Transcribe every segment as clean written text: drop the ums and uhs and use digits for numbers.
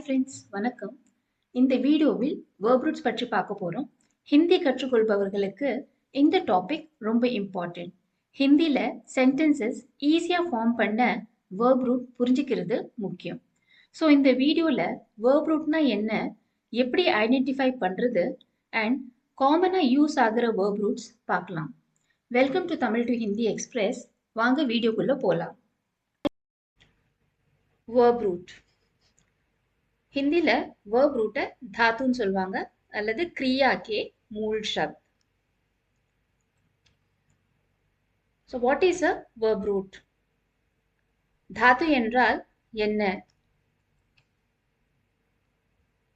Hi friends, வணக்கம். இந்த வீடியோவில் verb roots பற்றி பார்க்க போறோம். ஹிந்தி கற்றுக்கொள்பவர்களுக்கு இந்த டாபிக் ரொம்ப இம்பார்ட்டன்ட். ஹிந்தில சென்டென்சஸ் ஈஸியா ஃபார்ம் பண்ண verb root புரிஞ்சுக்கிறது முக்கியம். ஸோ இந்த வீடியோல verb rootனா என்ன, எப்படி ஐடென்டிஃபை பண்றது அண்ட் காமனா யூஸ் ஆகிற verb roots பார்க்கலாம். Welcome to Tamil to Hindi express. வாங்க வீடியோக்குள்ள போலாம். verb root हिंदीல verb root धातुன்னு சொல்வாங்க அல்லது क्रिया के मूल शब्द. So what is a verb root? धातु என்றால் என்ன?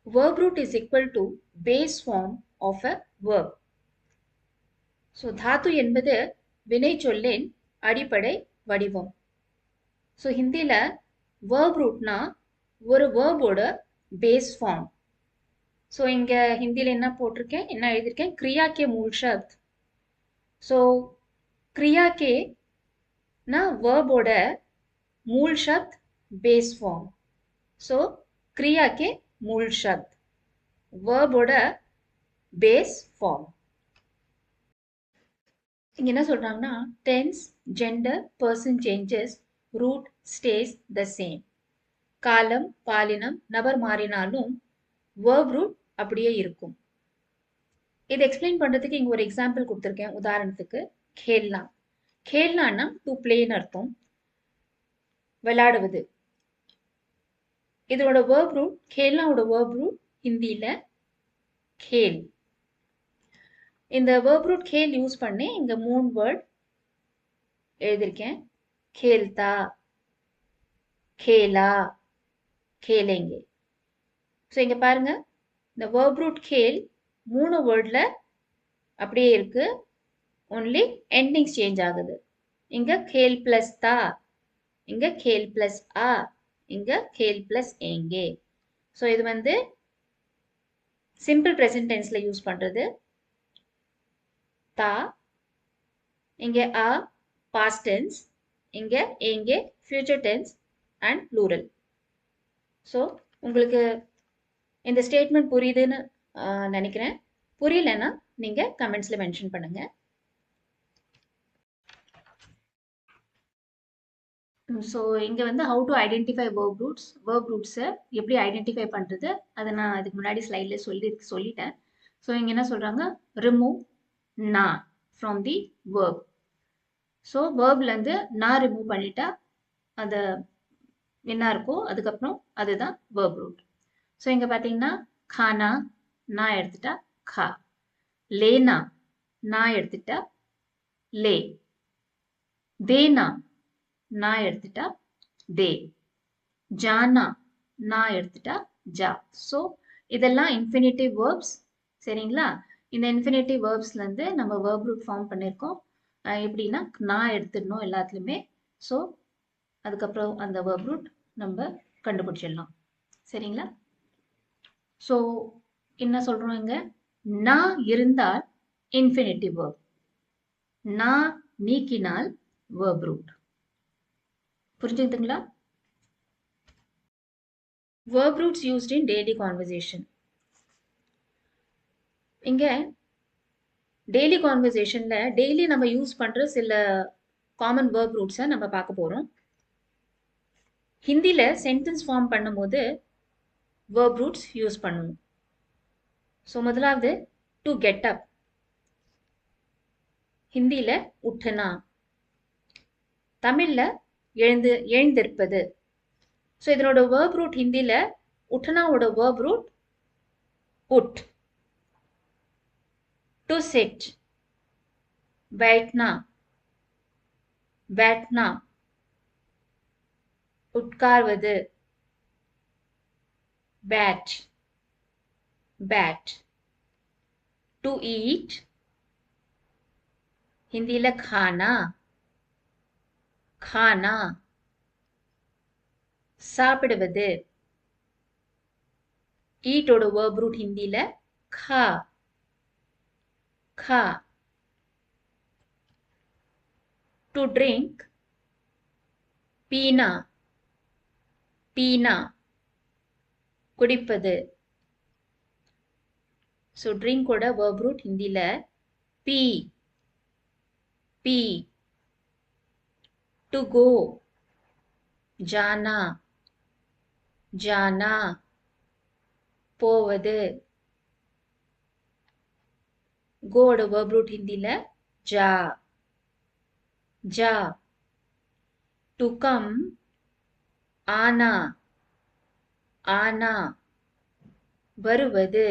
Verb root is equal to base form of a verb. So धातु என்பது வினைச்சொல்லின் அடிப்படை வடிவம். So ஹிந்தில verb rootனா ஒரு verb ஓட base form. ஸோ இங்கே ஹிந்தியில் என்ன போட்டிருக்கேன், என்ன எழுதியிருக்கேன், क्रिया के मूल शब्द. ஸோ क्रिया के ना verb ஓட मूल शब्द base form. ஸோ क्रिया के मूल शब्द verb ஓட base form. இங்கே என்ன சொல்கிறாங்கன்னா, tense, gender, person changes, root stays the same. காலம், பாலினம், நபர் மாறினாலும் verb root அப்படியே இருக்கும். இது எக்ஸ்பிளைன் பண்றதுக்கு இங்க ஒரு எக்ஸாம்பிள் கொடுத்திருக்கேன். உதாரணத்துக்கு खेलना. खेलना டு பிளேன்னு அர்த்தம், விளையாடுவது. இதோட verb root, खेलनाவோட verb root ஹிந்தியில खेल. இந்த verb root खेल யூஸ் பண்ணி இங்க 3 வேர்ட் எழுதியிருக்கேன். खेलता, खेला, खेलेंगे. ஸோ இங்க பாருங்க, இந்த verb root खेल 3 வேர்ட்ல அப்படியே இருக்கு, ஒன்லி எண்டிங்ஸ் சேஞ்ச் ஆகுது. இங்க खेल பிளஸ் தா, இங்க खेल பிளஸ் ஆ, இங்க खेल பிளஸ் ஏங்கே. ஸோ இது வந்து சிம்பிள் ப்ரெசன்ட் டென்ஸ்ல யூஸ் பண்றது. தா, இங்க ஆ பாஸ்ட் டென்ஸ், இங்க ஏங்கே future tense and plural. So உங்களுக்கு இந்த ஸ்டேட்மெண்ட் புரியுதுன்னு நினைக்கிறேன். புரியலன்னா நீங்க கமெண்ட்ஸ்ல மென்ஷன் பண்ணுங்க. ஸோ இங்க வந்து how to identify verb roots, verb roots எப்படி ஐடென்டிஃபை பண்றது, அதை நான் இதுக்கு முன்னாடி ஸ்லைட்ல சொல்லிட்டேன். ஸோ இங்க என்ன சொல்றாங்க, ரிமூவ் நா ஃப்ரம் தி verb. ஸோ வேர்ப்ல இருந்து நான் ரிமூவ் பண்ணிட்டா அது என்ன இருக்கோ அதுக்கப்புறம் அதுதான் verb root. ஸோ இங்க பாத்தீங்கன்னா, खाना நான் எடுத்துட்டா खा, लेना நான் எடுத்துட்டா ले, देना நான் எடுத்துட்டா दे, जाना நான் எடுத்துட்டா जा. ஸோ இதெல்லாம் இன்ஃபினிட்டிவ் வேர்ப்ஸ். சரிங்களா? இந்த இன்ஃபினிட்டிவ் வேர்ப்ஸ்ல இருந்து நம்ம verb root ஃபார்ம் பண்ணியிருக்கோம். எப்படின்னா, நான் எடுத்துடணும் எல்லாத்துலயுமே. ஸோ அதுக்கப்புறம் அந்த verb root நம்ம கண்டுபிடிச்சிடலாம். சரிங்களா? ஸோ என்ன சொல்றோம் இங்க, நான் இருந்தால் இன்ஃபினிட்டிவ் verb, நான் நீக்கினால் verb root. புரிஞ்சுதுங்களா? verb roots used in daily conversation. இங்க டெய்லி கான்வர்சேஷன்ல டெய்லி நம்ம யூஸ் பண்ற சில காமன் verb roots நம்ம பார்க்க போறோம். ஹிந்தில சென்டென்ஸ் ஃபார்ம் பண்ணும்போது verb roots யூஸ் பண்ணுவோம். ஸோ முதலாவது டு கெட் அப், ஹிந்தியில உठना, தமிழ்ல எழுந்திருப்பது. ஸோ இதனோட verb root ஹிந்தியில உठनाவோட verb root உட். டு சிட், बैठना, बैठना, உட்கார்வது, बैठ, बैठ. டு ஈட், ஹிந்தியில खाना, खाना, சாப்பிடுவது. ஈட்டோட verb root ஹிந்தியில खा, खा. டு ட்ரிங்க், पीना, पीना. குடிப்பது. ஸோ ட்ரிங்கோட verb root ஹிந்தில பி. பி. To go. ஜானா. ஜானா. போவது. கோட verb root ஹிந்தில ஜா. ஜா. To come. ஆனா. ஆனா. வருவது.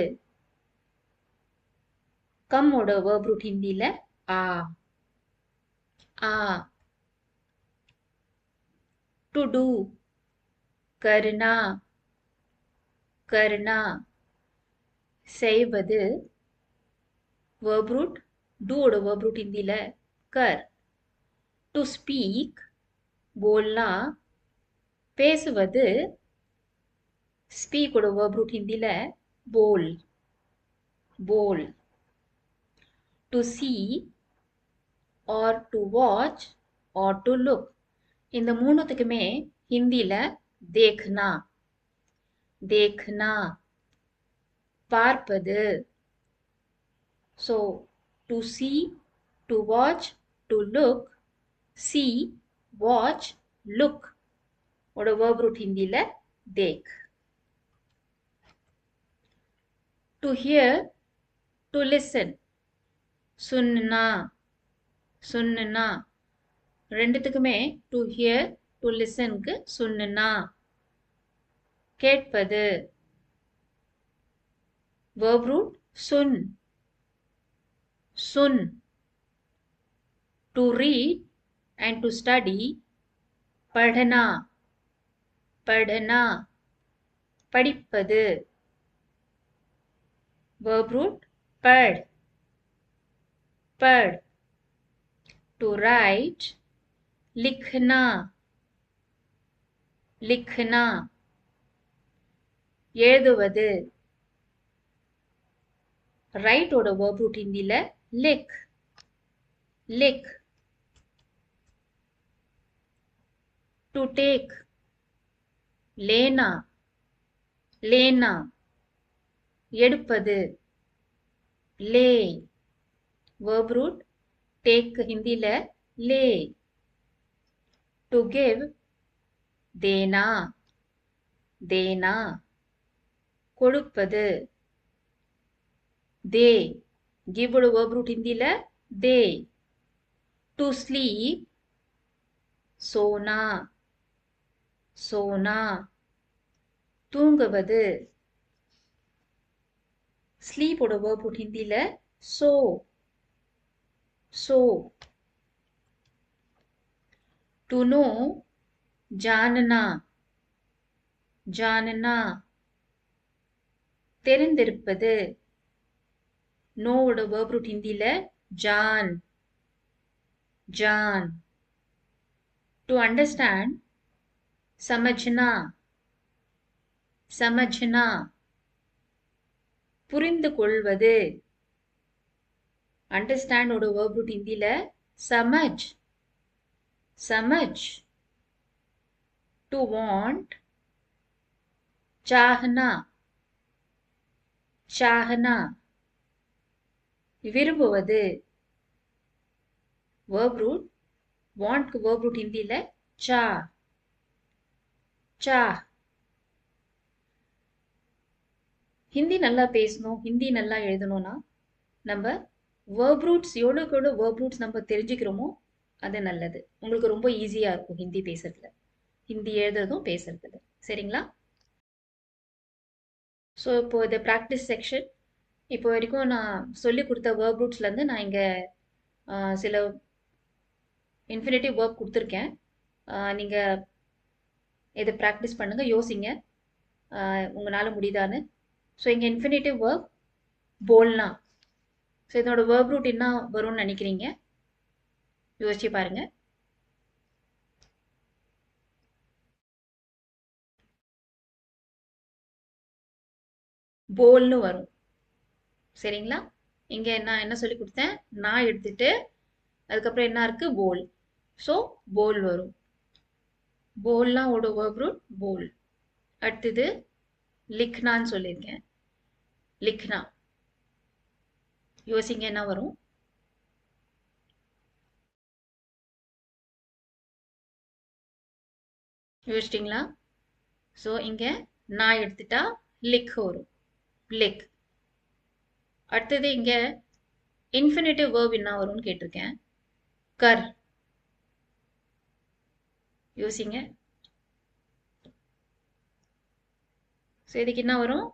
கம்மோட verb root ஹிந்தில ஆ. ஆ. To do. கருணா. கருணா. செய்வது. verb root டூவோட verb root ஹிந்தில கர். To speak. போல்னா. பேசுவது. ஸ்பீக்கோட verb root ஹிந்தில போல். போல். To see or to watch or to look. இந்த மூணுத்துக்குமே ஹிந்தில தேக்னா. தேக்னா. பார்ப்பது. So to see, to watch, to look, see, watch, look ஓட verb root ஹிந்தில Tegh. To hear, to listen. சுன்னா. சுன்னா. ரெண்டுத்துக்குமே to hear, to listenக்கு சுன்னா. கேட்பது. verb root Sun. Sun. To read and to study. படனா. படனா. படிப்பது. verb root but. But. To write. लिखना. लिखना. எழுதுவது. write ஓட verb root ஹிந்தில लिख. लिख. to take. लेना. लेना. எடுப்பது. ले. verb root take ஹிந்தில ले. to give. देना. देना. கொடுப்பது. दे. give ஓட verb root ஹிந்தில दे. to sleep. सोना. सोना. தூங்குவது. sleep ஓட verb root ஹிந்தில सो. सो. to know. जानना. जानना. தெரிந்திருப்பது. know ஓட verb root ஹிந்தில जान. जान. to understand. समझना. समझना. புரிந்து கொள்வது. understand ஓட verb root ஹிந்தில समझ. समझ. to want. चाहना. चाहना. விரும்புவது. verb root want க்கு verb root ஹிந்தில चाह. चाह. ஹிந்தி நல்லா பேசணும், ஹிந்தி நல்லா எழுதணும்னா நம்ம verb roots எவ்வளோக்கு எவ்வளோ verb roots நம்ம தெரிஞ்சுக்கிறோமோ அது நல்லது. உங்களுக்கு ரொம்ப ஈஸியா இருக்கும் ஹிந்தி பேசுறதுல, ஹிந்தி எழுதுறதும் பேசுறதுல. சரிங்களா? ஸோ இப்போ இந்த ப்ராக்டிஸ் செக்ஷன் இப்போ வரைக்கும் நான் சொல்லி கொடுத்த verb rootsலேருந்து நான் இங்கே சில இன்ஃபினிட்டிவ் verb கொடுத்துருக்கேன். நீங்கள் இதை ப்ராக்டிஸ் பண்ணுங்கள், யோசிங்க உங்களால் முடியுதான்னு. ஸோ இங்கே இன்ஃபினிட்டிவ் verb போல்னா. ஸோ இதோட verb root என்ன வரும்னு நினைக்கிறீங்க? யோசிச்சு பாருங்க. போல்னு வரும். சரிங்களா? இங்க நான் என்ன சொல்லி கொடுத்தேன்? நான் எடுத்துட்டு அதுக்கப்புறம் என்ன இருக்கு? போல். ஸோ போல் வரும். போல்லாம் ஓட verb root போல். அடுத்தது லிக்னான்னு சொல்லியிருக்கேன். லிக்னா. யோசிங்க என்ன வரும்? யோசிச்சிட்டிங்களா? ஸோ இங்கே நான் எடுத்துட்டா லிக் வரும். லிக். அடுத்தது இங்கே இன்ஃபினிட்டிவ் வேர்ப் என்ன வரும்னு கேட்டிருக்கேன். கர். யோசிங்க. ஸோ இதுக்கு என்ன வரும்?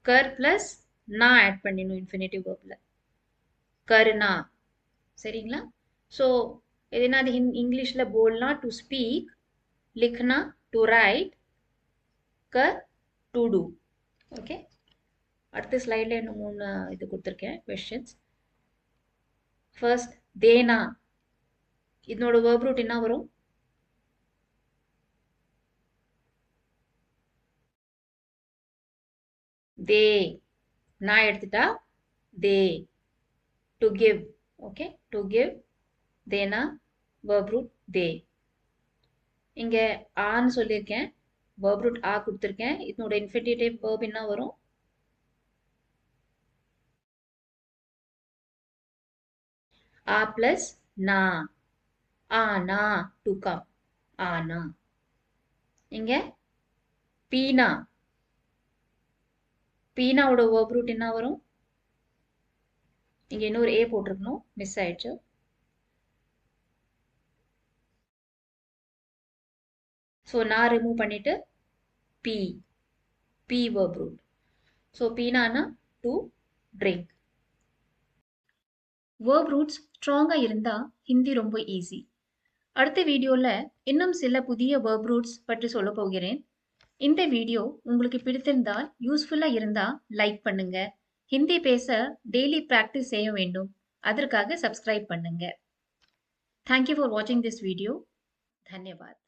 கர் பிளஸ் நான் ஆட் பண்ணிடணும் இன்ஃபினிட்டிவ் வேர்ப்ல. கருணா. சரிங்களா? ஸோ இது என்ன இங்கிலீஷில் போடலாம் டு ஸ்பீக், லிக்னா டு ரைட், கர் டு டூ. ஓகே. அடுத்த ஸ்லைடில் இன்னும் 3 இது கொடுத்துருக்கேன் கொஸ்டின்ஸ். ஃபர்ஸ்ட் தேனா. இதனோட வேர்ப் ரூட் என்ன வரும்? தே. நான் எடுத்துட்டா தே. To give. Okay. To give. தேனா verb root தே. இங்க ஆன்னு சொல்லியிருக்கேன். verb root ஆ கொடுத்துருக்கேன். இதனோட infinitive verb என்ன வரும்? ஆ பிளஸ் நா. ஆனா டு கம். ஆனா. இங்க பீனா. பீனாவோட verb root என்ன வரும்? இங்க இன்னொரு ஏ போட்டிருக்கணும், மிஸ் ஆயிடுச்சு. ஸோ நான் ரிமூவ் பண்ணிட்டு பி. பி verb root. ஸோ பீனானா டு ட்ரிங்க். verb roots ஸ்ட்ராங்கா இருந்தா ஹிந்தி ரொம்ப ஈஸி. அடுத்த வீடியோல இன்னும் சில புதிய verb roots பற்றி சொல்ல போகிறேன். இந்த வீடியோ உங்களுக்கு பிடித்திருந்தால் யூஸ்ஃபுல்லா இருந்தா லைக் பண்ணுங்க. ஹிந்தி பேச டெய்லி பிராக்டிஸ் செய்ய வேண்டும். அதற்காக சப்ஸ்கிரைப் பண்ணுங்க. Thank you for watching this video. धन्यवाद.